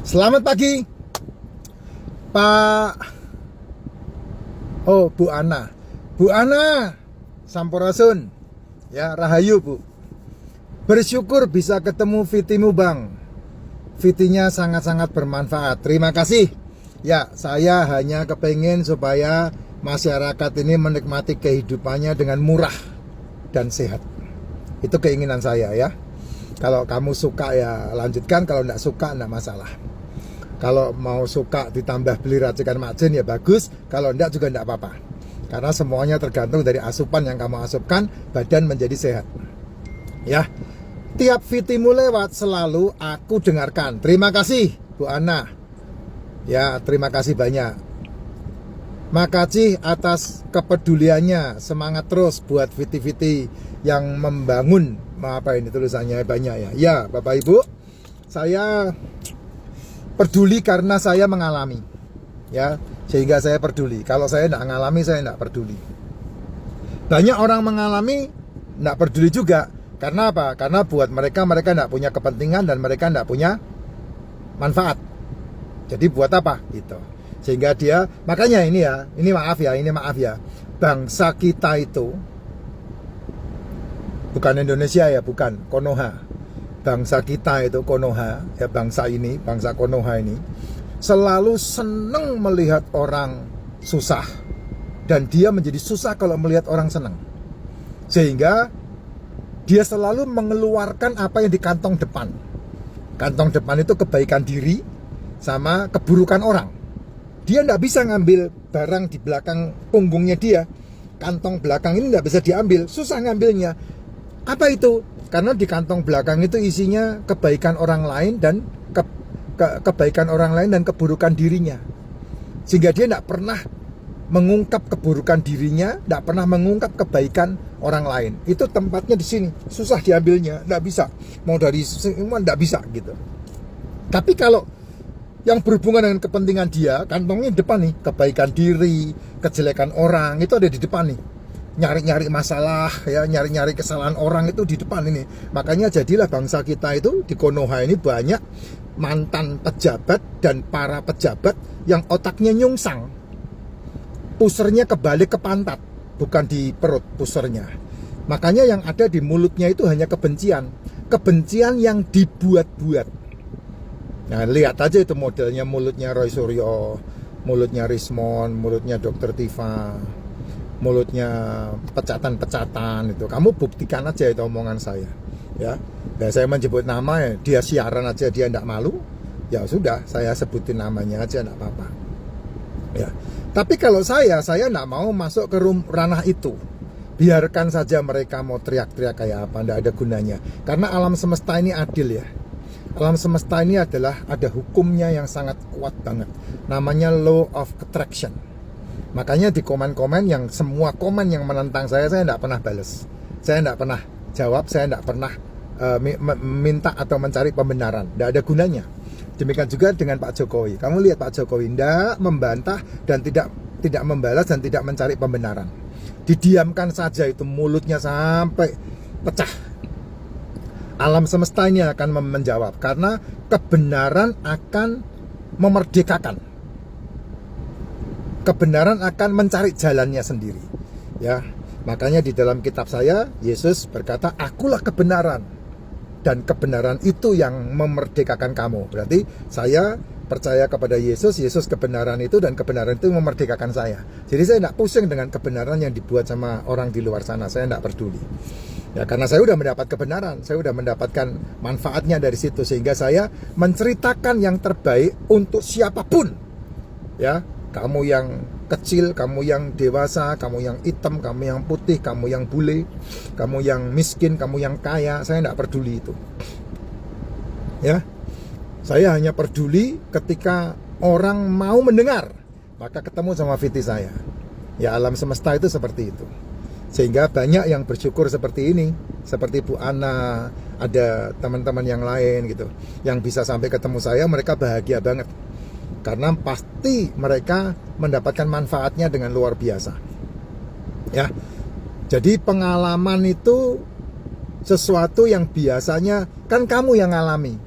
Selamat pagi, Pak. Oh, Bu Ana. Bu Ana, Sampurasun. Ya, Rahayu, Bu. Bersyukur bisa ketemu Vitimu, Bang. Vitinya sangat-sangat bermanfaat. Terima kasih. Ya, saya hanya kepengen supaya masyarakat ini menikmati kehidupannya dengan murah dan sehat. Itu keinginan saya ya. Kalau kamu suka ya lanjutkan, kalau enggak suka enggak masalah. Kalau mau suka ditambah beli racikan Makjin ya bagus, kalau enggak juga enggak apa-apa. Karena semuanya tergantung dari asupan yang kamu asupkan, badan menjadi sehat. Ya, tiap Vitimu lewat selalu aku dengarkan. Terima kasih Bu Ana. Ya, terima kasih banyak. Makasih atas kepeduliannya. Semangat terus buat Viti-Viti yang membangun. Apa ini tulisannya banyak ya. Ya, Bapak Ibu, saya peduli karena saya mengalami. Ya, sehingga saya peduli. Kalau saya tidak mengalami, saya tidak peduli. Banyak orang mengalami, tidak peduli juga. Karena apa? Karena buat mereka tidak punya kepentingan dan mereka tidak punya manfaat. Jadi buat apa? Gitu. Sehingga dia, makanya ini maaf ya. Bangsa kita itu, bukan Indonesia ya, bukan, Konoha. Bangsa kita itu Konoha, ya bangsa Konoha ini, selalu senang melihat orang susah. Dan dia menjadi susah kalau melihat orang senang. Sehingga dia selalu mengeluarkan apa yang di kantong depan. Kantong depan itu kebaikan diri sama keburukan orang. Dia tidak bisa ngambil barang di belakang punggungnya dia. Kantong belakang ini tidak bisa diambil, susah ngambilnya. Apa itu? Karena di kantong belakang itu isinya kebaikan orang lain dan kebaikan orang lain dan keburukan dirinya. Sehingga dia tidak pernah mengungkap keburukan dirinya, tidak pernah mengungkap kebaikan orang lain. Itu tempatnya di sini, susah diambilnya, tidak bisa. Mau dari semua tidak bisa gitu. Tapi kalau yang berhubungan dengan kepentingan dia, kantongnya di depan nih, kebaikan diri, kejelekan orang itu ada di depan nih. Nyari-nyari masalah ya, nyari-nyari kesalahan orang itu di depan ini. Makanya jadilah bangsa kita itu di Konoha ini banyak mantan pejabat dan para pejabat yang otaknya nyungsang. Pusernya kebalik ke pantat, bukan di perut pusernya. Makanya yang ada di mulutnya itu hanya kebencian. Kebencian yang dibuat-buat. Nah, lihat aja itu modelnya, mulutnya Roy Suryo, mulutnya Rismon, mulutnya Dr. Tifa, mulutnya pecatan-pecatan itu. Kamu buktikan aja itu omongan saya. Ya, dan saya menyebut nama ya, dia siaran aja dia tidak malu. Ya sudah, saya sebutin namanya aja tidak apa-apa. Ya. Tapi kalau saya tidak mau masuk ke ranah itu. Biarkan saja mereka mau teriak-teriak kayak apa, tidak ada gunanya. Karena alam semesta ini adil ya. Alam semesta ini adalah ada hukumnya yang sangat kuat banget. Namanya law of attraction. Makanya di komen-komen yang semua komen yang menentang saya tidak pernah balas. Saya tidak pernah jawab, saya tidak pernah minta atau mencari pembenaran. Tidak ada gunanya. Demikian juga dengan Pak Jokowi. Kamu lihat Pak Jokowi tidak membantah dan tidak membalas dan tidak mencari pembenaran. Didiamkan saja itu mulutnya sampai pecah. Alam semesta ini akan menjawab karena kebenaran akan memerdekakan. Kebenaran akan mencari jalannya sendiri. Ya, makanya di dalam kitab saya Yesus berkata, "Akulah kebenaran." Dan kebenaran itu yang memerdekakan kamu. Berarti saya percaya kepada Yesus, Yesus kebenaran itu, dan kebenaran itu memerdekakan saya. Jadi saya tidak pusing dengan kebenaran yang dibuat sama orang di luar sana. Saya tidak peduli. Ya, karena saya sudah mendapat kebenaran, saya sudah mendapatkan manfaatnya dari situ, sehingga saya menceritakan yang terbaik untuk siapapun. Ya, kamu yang kecil, kamu yang dewasa, kamu yang hitam, kamu yang putih, kamu yang bule, kamu yang miskin, kamu yang kaya, saya tidak peduli itu. Ya, saya hanya peduli ketika orang mau mendengar, maka ketemu sama Viti saya. Ya, alam semesta itu seperti itu. Sehingga banyak yang bersyukur seperti ini, seperti Bu Ana, ada teman-teman yang lain gitu, yang bisa sampai ketemu saya, mereka bahagia banget. Karena pasti mereka mendapatkan manfaatnya dengan luar biasa. Ya, jadi pengalaman itu sesuatu yang biasanya kan kamu yang alami.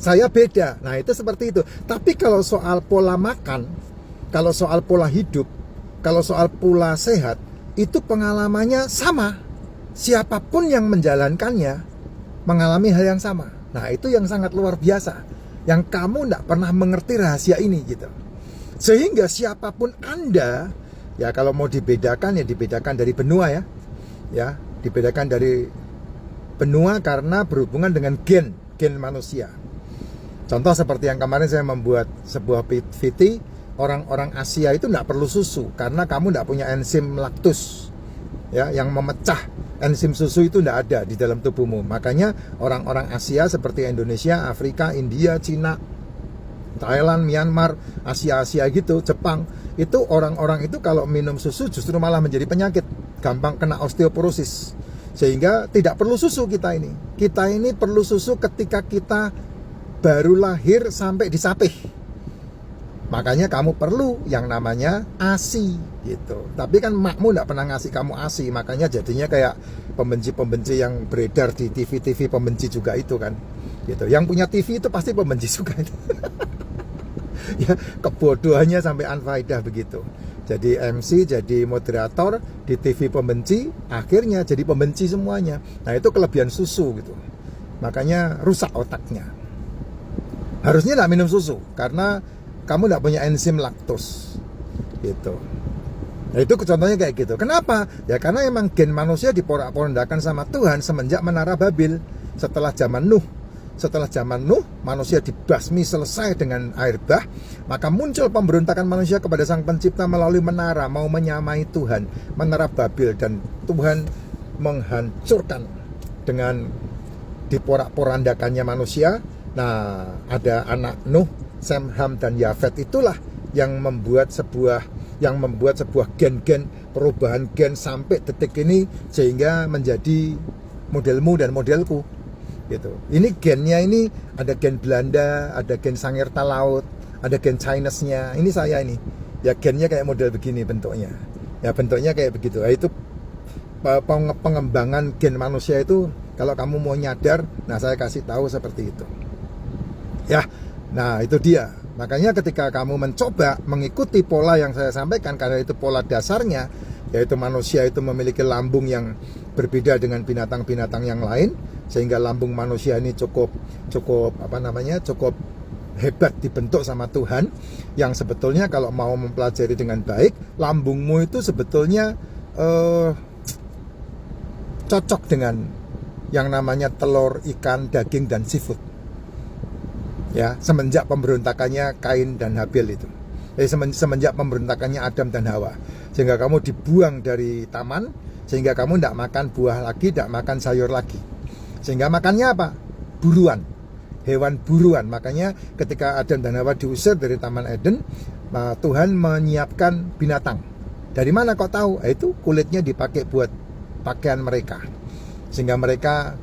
saya beda. Nah itu seperti itu. Tapi kalau soal pola makan, kalau soal pola hidup, kalau soal pola sehat, itu pengalamannya sama. Siapapun yang menjalankannya mengalami hal yang sama. Nah itu yang sangat luar biasa, yang kamu tidak pernah mengerti rahasia ini gitu. Sehingga siapapun Anda, ya kalau mau dibedakan ya dibedakan dari benua ya dibedakan dari benua karena berhubungan dengan gen manusia. Contoh seperti yang kemarin saya membuat sebuah VT, orang-orang Asia itu tidak perlu susu karena kamu tidak punya enzim laktus ya yang memecah enzim susu, itu tidak ada di dalam tubuhmu. Makanya orang-orang Asia seperti Indonesia, Afrika, India, Cina, Thailand, Myanmar, Asia gitu, Jepang, itu orang-orang itu kalau minum susu justru malah menjadi penyakit, gampang kena osteoporosis. Sehingga tidak perlu susu kita ini. Kita ini perlu susu ketika kita baru lahir sampai disapih. Makanya kamu perlu yang namanya ASI gitu. Tapi kan makmu tidak pernah ngasih kamu ASI, makanya jadinya kayak pembenci-pembenci yang beredar di TV-TV pembenci juga itu kan. Gitu. Yang punya TV itu pasti pembenci juga itu. Ya, kebodohannya sampai anfaedah begitu. Jadi MC, jadi moderator di TV pembenci, akhirnya jadi pembenci semuanya. Nah, itu kelebihan susu gitu. Makanya rusak otaknya. Harusnya tidak minum susu karena kamu tidak punya enzim laktos gitu. Nah itu contohnya kayak gitu. Kenapa? Ya karena emang gen manusia diporak-porandakan sama Tuhan semenjak Menara Babel. Setelah zaman Nuh, manusia dibasmi selesai dengan air bah, maka muncul pemberontakan manusia kepada Sang Pencipta melalui menara, mau menyamai Tuhan, Menara Babel, dan Tuhan menghancurkan dengan diporak-porandakannya manusia. Nah, ada anak Nuh, Sem, Ham, dan Yafet, itulah yang membuat sebuah gen-gen, perubahan gen sampai detik ini sehingga menjadi modelmu dan modelku gitu. Ini gennya ini ada gen Belanda, ada gen Sangerta Laut, ada gen Chinese-nya. Ini saya ini. Ya gennya kayak model begini bentuknya. Ya bentuknya kayak begitu. Nah, itu pengembangan gen manusia itu kalau kamu mau nyadar, nah saya kasih tahu seperti itu. Ya, nah itu dia. Makanya ketika kamu mencoba mengikuti pola yang saya sampaikan, karena itu pola dasarnya, yaitu manusia itu memiliki lambung yang berbeda dengan binatang-binatang yang lain, sehingga lambung manusia ini cukup hebat dibentuk sama Tuhan, yang sebetulnya kalau mau mempelajari dengan baik, lambungmu itu sebetulnya cocok dengan yang namanya telur, ikan, daging, dan seafood. Ya, semenjak pemberontakannya Kain dan Habil itu. Semenjak pemberontakannya Adam dan Hawa. Sehingga kamu dibuang dari taman, sehingga kamu tidak makan buah lagi, tidak makan sayur lagi. Sehingga makannya apa? Buruan. Hewan buruan. Makanya ketika Adam dan Hawa diusir dari Taman Eden, Tuhan menyiapkan binatang. Dari mana kau tahu? Itu kulitnya dipakai buat pakaian mereka. Sehingga mereka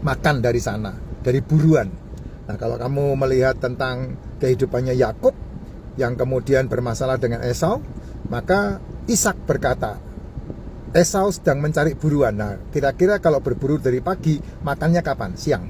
makan dari sana, dari buruan. Nah, kalau kamu melihat tentang kehidupannya Yakub yang kemudian bermasalah dengan Esau, maka Ishak berkata, Esau sedang mencari buruan. Nah, kira-kira kalau berburu dari pagi, makannya kapan? Siang.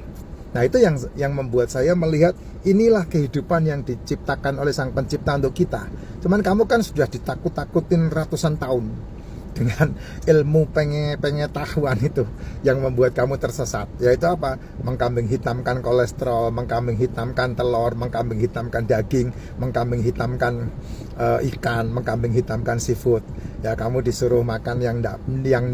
Nah, itu yang membuat saya melihat inilah kehidupan yang diciptakan oleh Sang Pencipta untuk kita. Cuman kamu kan sudah ditakut-takutin ratusan tahun dengan ilmu pengetahuan itu yang membuat kamu tersesat. Yaitu apa? Mengkambing hitamkan kolesterol, mengkambing hitamkan telur, mengkambing hitamkan daging, mengkambing hitamkan ikan, mengkambing hitamkan seafood. Ya, kamu disuruh makan yang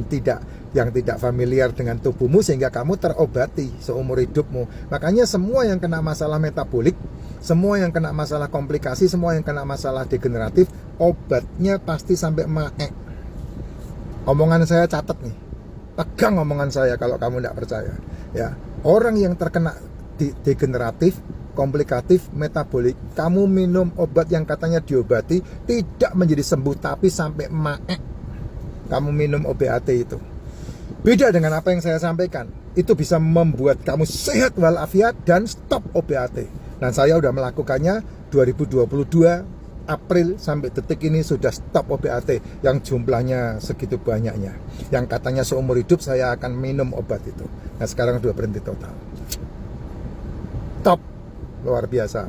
tidak familiar dengan tubuhmu sehingga kamu terobati seumur hidupmu. Makanya semua yang kena masalah metabolik, semua yang kena masalah komplikasi, semua yang kena masalah degeneratif, obatnya pasti sampai maek. Omongan saya catat nih, pegang omongan saya kalau kamu tidak percaya. Ya, orang yang terkena degeneratif, komplikatif, metabolik, kamu minum obat yang katanya diobati, tidak menjadi sembuh tapi sampai maek. Kamu minum OBAT itu. Beda dengan apa yang saya sampaikan. Itu bisa membuat kamu sehat walafiat dan stop OBAT. Dan saya sudah melakukannya 2022 April sampai detik ini sudah stop OBAT yang jumlahnya segitu banyaknya. Yang katanya seumur hidup saya akan minum obat itu. Nah, sekarang sudah berhenti total. Top. luar biasa.